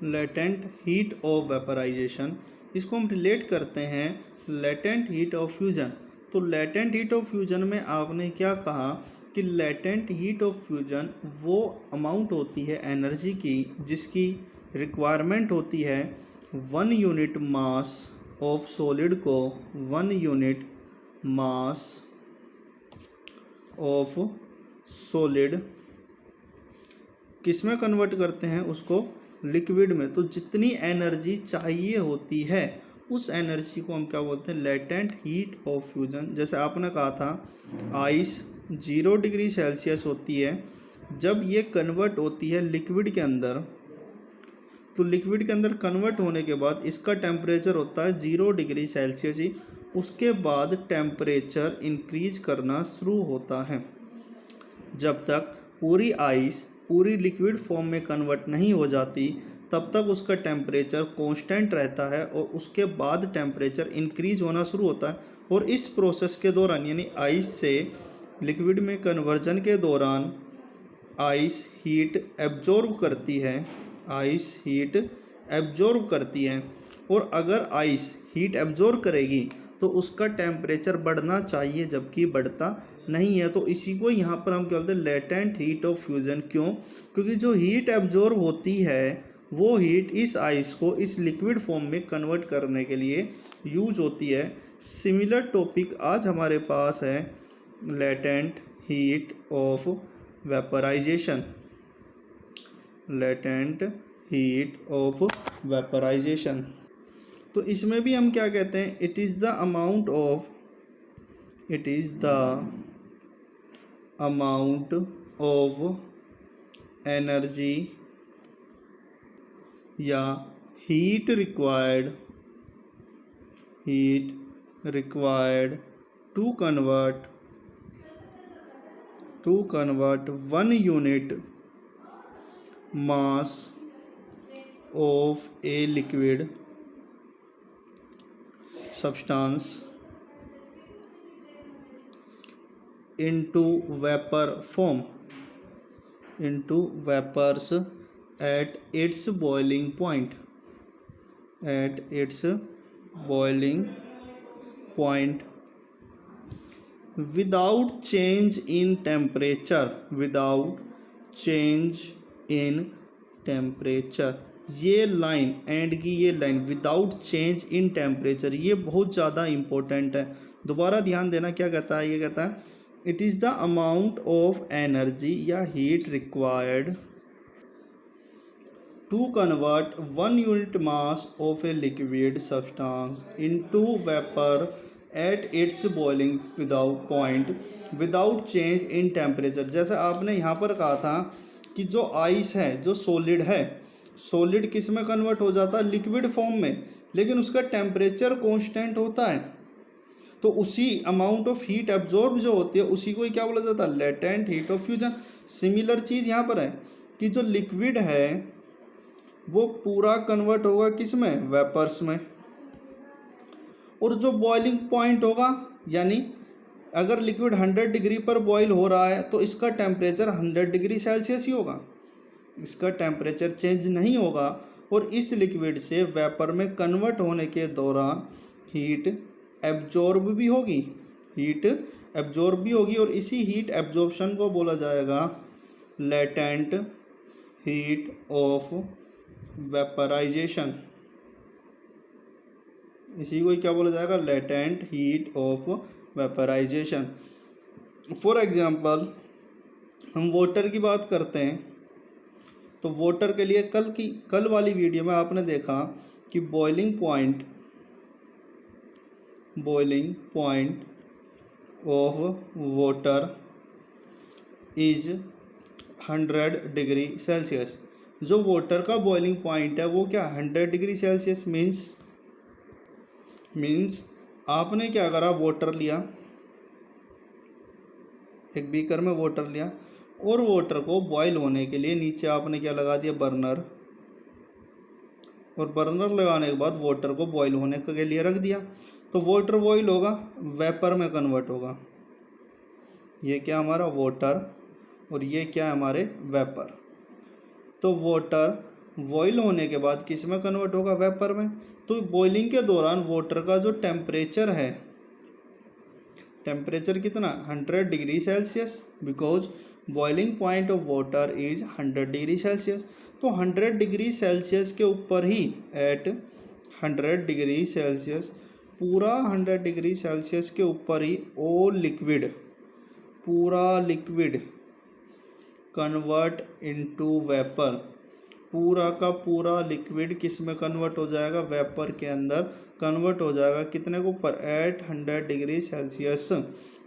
Latent heat of vaporisation, इसको हम relate करते हैं लेटेंट हीट ऑफ फ्यूजन। तो लेटेंट हीट ऑफ फ्यूजन में आपने क्या कहा कि लेटेंट हीट ऑफ फ्यूजन वो अमाउंट होती है एनर्जी की जिसकी रिक्वायरमेंट होती है 1 यूनिट मास ऑफ सॉलिड को 1 यूनिट मास ऑफ सॉलिड किस में कन्वर्ट करते हैं, उसको लिक्विड में। तो जितनी एनर्जी चाहिए होती है उस एनर्जी को हम क्या बोलते हैं, लेटेंट हीट ऑफ फ्यूजन। जैसे आपने कहा था आइस 0 डिग्री सेल्सियस होती है, जब ये कन्वर्ट होती है लिक्विड के अंदर, तो लिक्विड के अंदर कन्वर्ट होने के बाद इसका टेम्परेचर होता है 0 डिग्री सेल्सियस ही। उसके बाद टेम्परेचर इंक्रीज करना शुरू होता है। जब तक पूरी आइस पूरी लिक्विड फॉर्म में कन्वर्ट नहीं हो जाती तब तक उसका टेम्परेचर कांस्टेंट रहता है और उसके बाद टेम्परेचर इंक्रीज होना शुरू होता है। और इस प्रोसेस के दौरान यानी आइस से लिक्विड में कन्वर्जन के दौरान आइस हीट एब्जॉर्ब करती है, आइस हीट एब्जॉर्ब करती है। और अगर आइस हीट एब्जॉर्ब करेगी तो उसका टेम्परेचर बढ़ना चाहिए, जबकि बढ़ता नहीं है। तो इसी को यहाँ पर हम क्या बोलते हैं, लेटेंट हीट ऑफ फ्यूजन। क्यों? क्योंकि जो हीट एब्जॉर्ब होती है वो हीट इस आइस को इस लिक्विड फॉर्म में कन्वर्ट करने के लिए यूज होती है। सिमिलर टॉपिक आज हमारे पास है latent heat of vaporization, latent heat of vaporization. तो इसमें भी हम क्या कहते हैं, it is the amount of, it is the amount of energy या heat required to convert 1 unit mass of a liquid substance into vapor form, into vapors at its boiling point, at its boiling point without change in temperature, without change in temperature। ये line and की ये line without change in temperature, ये बहुत ज़्यादा important है। दोबारा ध्यान देना, क्या कहता है, ये कहता है it is the amount of energy या heat required to convert 1 unit mass of a liquid substance into vapour at its boiling without point without change in temperature. जैसे आपने यहाँ पर कहा था कि जो आइस है, जो सॉलिड है, सॉलिड किस में कन्वर्ट हो जाता है, लिक्विड फॉर्म में, लेकिन उसका टेम्परेचर कांस्टेंट होता है। तो उसी अमाउंट ऑफ हीट एब्जॉर्ब जो होती है उसी को ही क्या बोला जाता है, latent heat of fusion. Similar चीज़ यहाँ पर है कि जो लिक्विड है वो पूरा कन्वर्ट होगा किस में, वेपर्स में। और जो बॉइलिंग पॉइंट होगा, यानी अगर लिक्विड 100 डिग्री पर बॉईल हो रहा है तो इसका टेम्परेचर 100 डिग्री सेल्सियस ही होगा, इसका टेम्परेचर चेंज नहीं होगा। और इस लिक्विड से वेपर में कन्वर्ट होने के दौरान हीट एब्जॉर्ब भी होगी, हीट एब्जॉर्ब भी होगी। और इसी हीट एब्जॉर्प्शन को बोला जाएगा लेटेंट हीट ऑफ वेपराइजेशन। इसी को क्या बोला जाएगा, latent heat of vaporization. For example हम वाटर की बात करते हैं, तो वाटर के लिए कल वाली वीडियो में आपने देखा कि boiling point of water is 100 degree Celsius. जो वाटर का बॉइलिंग पॉइंट है वो क्या 100 डिग्री सेल्सियस मीन्स आपने क्या करा, वाटर लिया, एक बीकर में वाटर लिया और वाटर को बॉईल होने के लिए नीचे आपने क्या लगा दिया, बर्नर। और बर्नर लगाने के बाद वाटर को बॉईल होने के लिए रख दिया। तो वाटर बॉईल होगा, वेपर में कन्वर्ट होगा। ये क्या हमारा वाटर और ये क्या है हमारे वेपर। तो वाटर बॉईल होने के बाद किस में कन्वर्ट होगा, वेपर में। तो बॉइलिंग के दौरान वाटर का जो टेम्परेचर है, टेम्परेचर कितना, 100 degree Celsius, because boiling point of water is 100 degree Celsius. तो 100 डिग्री सेल्सियस के ऊपर ही, एट 100 डिग्री सेल्सियस, पूरा 100 डिग्री सेल्सियस के ऊपर ही ऑल लिक्विड, पूरा लिक्विड कन्वर्ट इनटू वेपर, पूरा का पूरा लिक्विड किस में कन्वर्ट हो जाएगा, वेपर के अंदर कन्वर्ट हो जाएगा। कितने के ऊपर, एट 100 डिग्री सेल्सियस।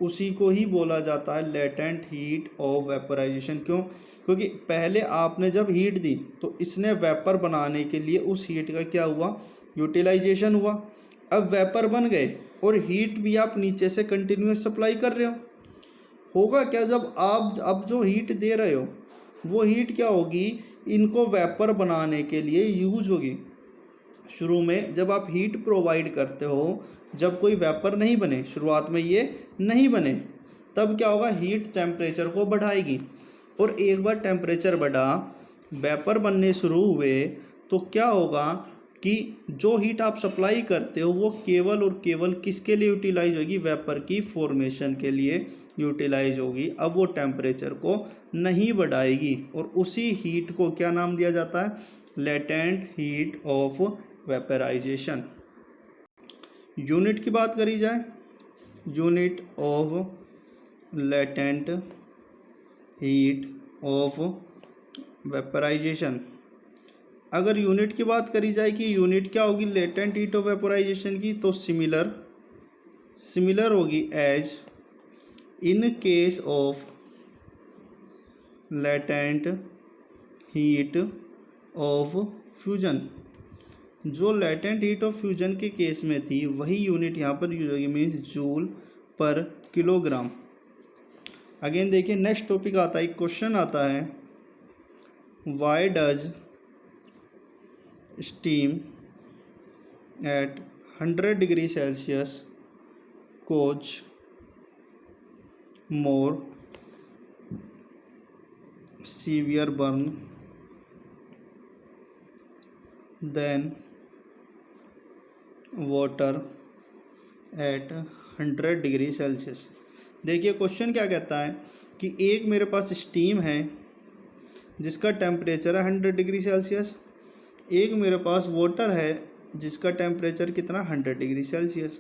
उसी को ही बोला जाता है लेटेंट हीट ऑफ वेपराइजेशन। क्यों, क्योंकि पहले आपने जब हीट दी तो इसने वेपर बनाने के लिए उस हीट का क्या हुआ, यूटिलाइजेशन हुआ। अब वेपर बन गए और हीट भी आप नीचे से कंटिन्यूस सप्लाई कर रहे हो, होगा क्या, जब आप अब जो हीट दे रहे हो वो हीट क्या होगी, इनको वेपर बनाने के लिए यूज होगी। शुरू में जब आप हीट प्रोवाइड करते हो, जब कोई वेपर नहीं बने, शुरुआत में ये नहीं बने, तब क्या होगा, हीट टेम्परेचर को बढ़ाएगी। और एक बार टेम्परेचर बढ़ा, वेपर बनने शुरू हुए, तो क्या होगा कि जो हीट आप सप्लाई करते हो वो केवल और केवल किसके लिए यूटिलाइज होगी, वेपर की फॉर्मेशन के लिए यूटिलाइज होगी। अब वो टेम्परेचर को नहीं बढ़ाएगी और उसी हीट को क्या नाम दिया जाता है, latent heat of vaporization. Unit की बात करी जाए, unit of latent heat of vaporization. अगर यूनिट की बात करी जाए कि यूनिट क्या होगी लेटेंट हीट ऑफ वेपराइजेशन की, तो सिमिलर होगी as in case of latent heat of fusion. जो लेटेंट हीट ऑफ फ्यूजन के केस में थी वही यूनिट यहाँ पर यूज होगी, means joule per kilogram. Again देखिए नेक्स्ट टॉपिक आता है, क्वेश्चन आता है, why does steam at 100 degree Celsius cause more severe burn than water at 100 degree Celsius. देखिए क्वेश्चन क्या कहता है कि एक मेरे पास स्टीम है जिसका टेम्परेचर है 100 डिग्री सेल्सियस, एक मेरे पास वाटर है जिसका टेम्परेचर कितना 100 डिग्री सेल्सियस।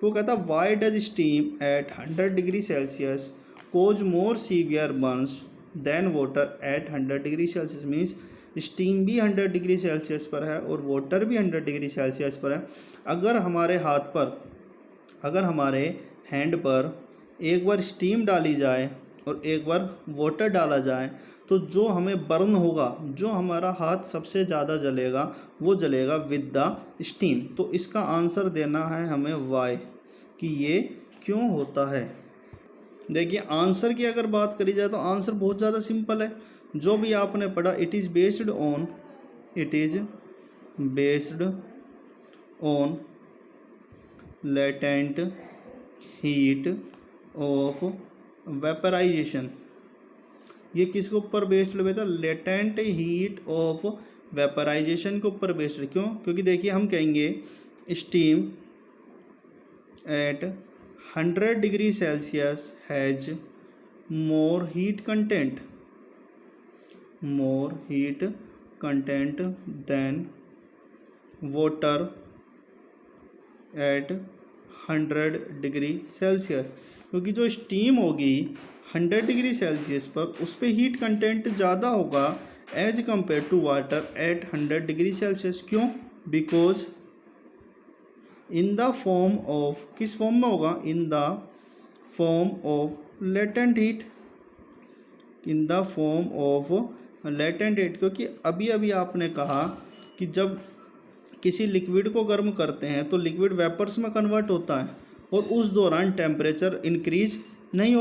तो वो कहता है why does steam at 100 degree Celsius cause more severe burns than water at 100 degree Celsius. Means steam भी 100 डिग्री सेल्सियस पर है और वाटर भी 100 डिग्री सेल्सियस पर है। अगर हमारे हाथ पर, अगर हमारे हैंड पर एक बार स्टीम डाली जाए और एक बार वाटर डाला जाए, तो जो हमें बर्न होगा, जो हमारा हाथ सबसे ज़्यादा जलेगा वो जलेगा विद द स्टीम। तो इसका आंसर देना है हमें वाई, कि ये क्यों होता है। देखिए आंसर की अगर बात करी जाए तो आंसर बहुत ज़्यादा सिंपल है। जो भी आपने पढ़ा, it is based on latent heat of vaporization. ये किसके ऊपर बेस्ड बेटा, लेटेंट हीट ऑफ वेपराइजेशन के ऊपर बेस्ड। क्यों, क्योंकि देखिए हम कहेंगे steam at 100 degree Celsius has more heat content than water at 100 degree Celsius. क्योंकि जो स्टीम होगी 100 डिग्री सेल्सियस पर, उस पर हीट कंटेंट ज़्यादा होगा as compare to water at 100 degree Celsius. क्यों, because in the form of, किस फॉर्म में होगा, in the form of latent heat, in the form of latent heat. क्योंकि अभी अभी आपने कहा कि जब किसी लिक्विड को गर्म करते हैं तो लिक्विड वेपर्स में कन्वर्ट होता है और उस दौरान टेम्परेचर इंक्रीज नहीं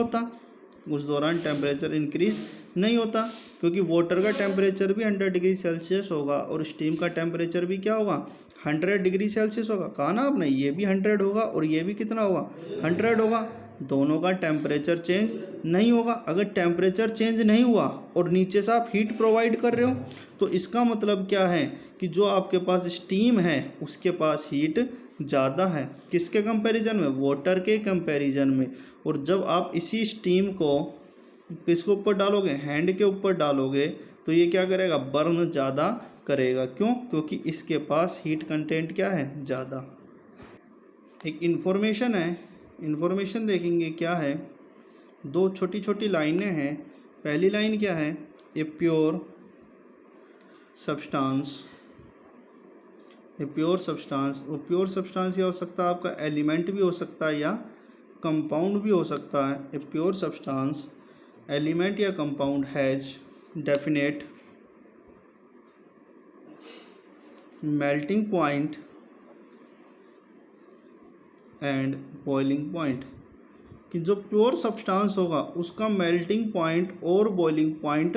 होता, क्योंकि वाटर का टेम्परेचर भी 100 डिग्री सेल्सियस होगा और स्टीम का टेम्परेचर भी क्या होगा, 100 डिग्री सेल्सियस होगा। कहा ना आपने, ये भी 100 होगा और ये भी कितना होगा, 100 होगा। दोनों का टेम्परेचर चेंज नहीं होगा। अगर टेम्परेचर चेंज नहीं हुआ और नीचे से आप हीट प्रोवाइड कर रहे हो तो इसका मतलब क्या है कि जो आपके पास स्टीम है उसके पास हीट ज़्यादा है। किसके कंपैरिजन में? वाटर के कंपैरिजन में। और जब आप इसी स्टीम को किसके ऊपर डालोगे? हैंड के ऊपर डालोगे तो ये क्या करेगा? बर्न ज़्यादा करेगा। क्यों? क्योंकि इसके पास हीट कंटेंट क्या है? ज़्यादा। एक इन्फॉर्मेशन है, इन्फॉर्मेशन देखेंगे क्या है। दो छोटी छोटी लाइनें हैं। पहली लाइन क्या है? A pure substance, A pure substance. और प्योर सब्सटेंस या हो सकता है आपका एलिमेंट भी हो सकता है या कंपाउंड भी हो सकता है। ए प्योर सब्सटेंस, एलिमेंट या compound has definite melting point and boiling point. कि जो प्योर सब्सटेंस होगा उसका मेल्टिंग पॉइंट और बॉइलिंग पॉइंट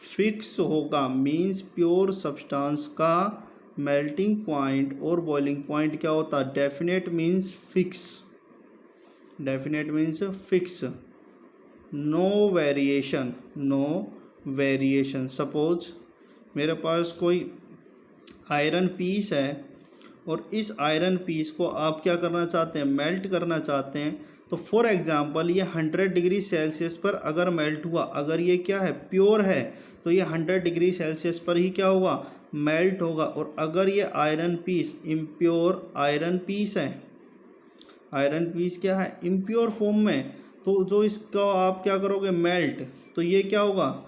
फिक्स होगा। मींस प्योर सब्सटेंस का मेल्टिंग पॉइंट और बॉइलिंग पॉइंट क्या होता है? Definite means fix, definite means fix, no variation, no variation. Suppose मेरे पास कोई आयरन पीस है और इस आयरन पीस को आप क्या करना चाहते हैं? मेल्ट करना चाहते हैं। तो फॉर एग्जांपल ये 100 डिग्री सेल्सियस पर अगर मेल्ट हुआ, अगर ये क्या है? प्योर है, तो ये 100 डिग्री सेल्सियस पर ही क्या होगा? मेल्ट होगा। और अगर ये iron piece impure iron piece है, आयरन पीस क्या है? इम्प्योर फॉर्म में, तो जो इसका आप क्या करोगे? मेल्ट, तो ये क्या होगा?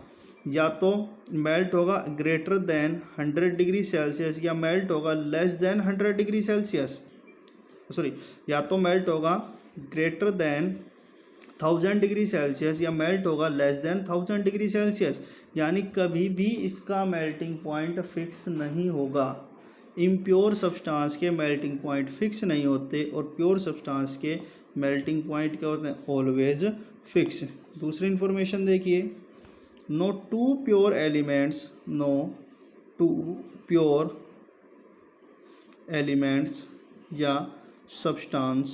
या तो मेल्ट होगा ग्रेटर देन 100 डिग्री सेल्सियस या मेल्ट होगा less than 100 degree Celsius. Sorry, या तो मेल्ट होगा ग्रेटर देन 1000 डिग्री सेल्सियस या मेल्ट होगा लेस देन 1000 डिग्री सेल्सियस। यानी कभी भी इसका मेल्टिंग पॉइंट फिक्स नहीं होगा। इम्प्योर सब्सटेंस के मेल्टिंग पॉइंट फिक्स नहीं होते और प्योर सब्सटेंस के मेल्टिंग पॉइंट क्या होते हैं? Always fix. दूसरी इन्फॉर्मेशन देखिए, no two pure elements, no two pure elements या substance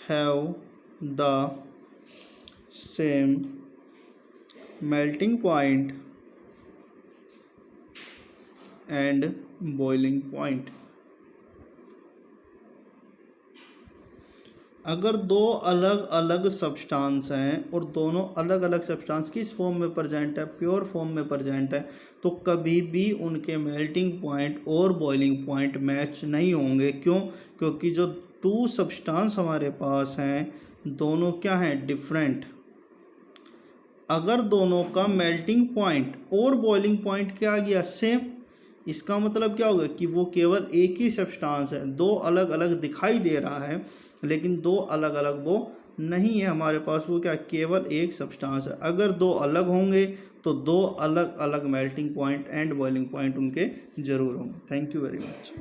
have the same melting point and boiling point। अगर दो अलग अलग सब्सटेंस हैं और दोनों अलग अलग सब्सटेंस किस फॉर्म में प्रेजेंट है? प्योर फॉर्म में प्रेजेंट है, तो कभी भी उनके मेल्टिंग पॉइंट और बॉइलिंग पॉइंट मैच नहीं होंगे। क्यों? क्योंकि जो टू सब्सटेंस हमारे पास हैं दोनों क्या हैं? डिफरेंट। अगर दोनों का मेल्टिंग पॉइंट और बॉइलिंग पॉइंट क्या आ गया? सेम, इसका मतलब क्या होगा? कि वो केवल एक ही सब्सटेंस है, दो अलग अलग दिखाई दे रहा है लेकिन दो अलग अलग वो नहीं है हमारे पास। वो क्या? केवल एक सब्सटेंस है। अगर दो अलग होंगे तो दो अलग अलग melting point and boiling point उनके जरूर होंगे। Thank you very much.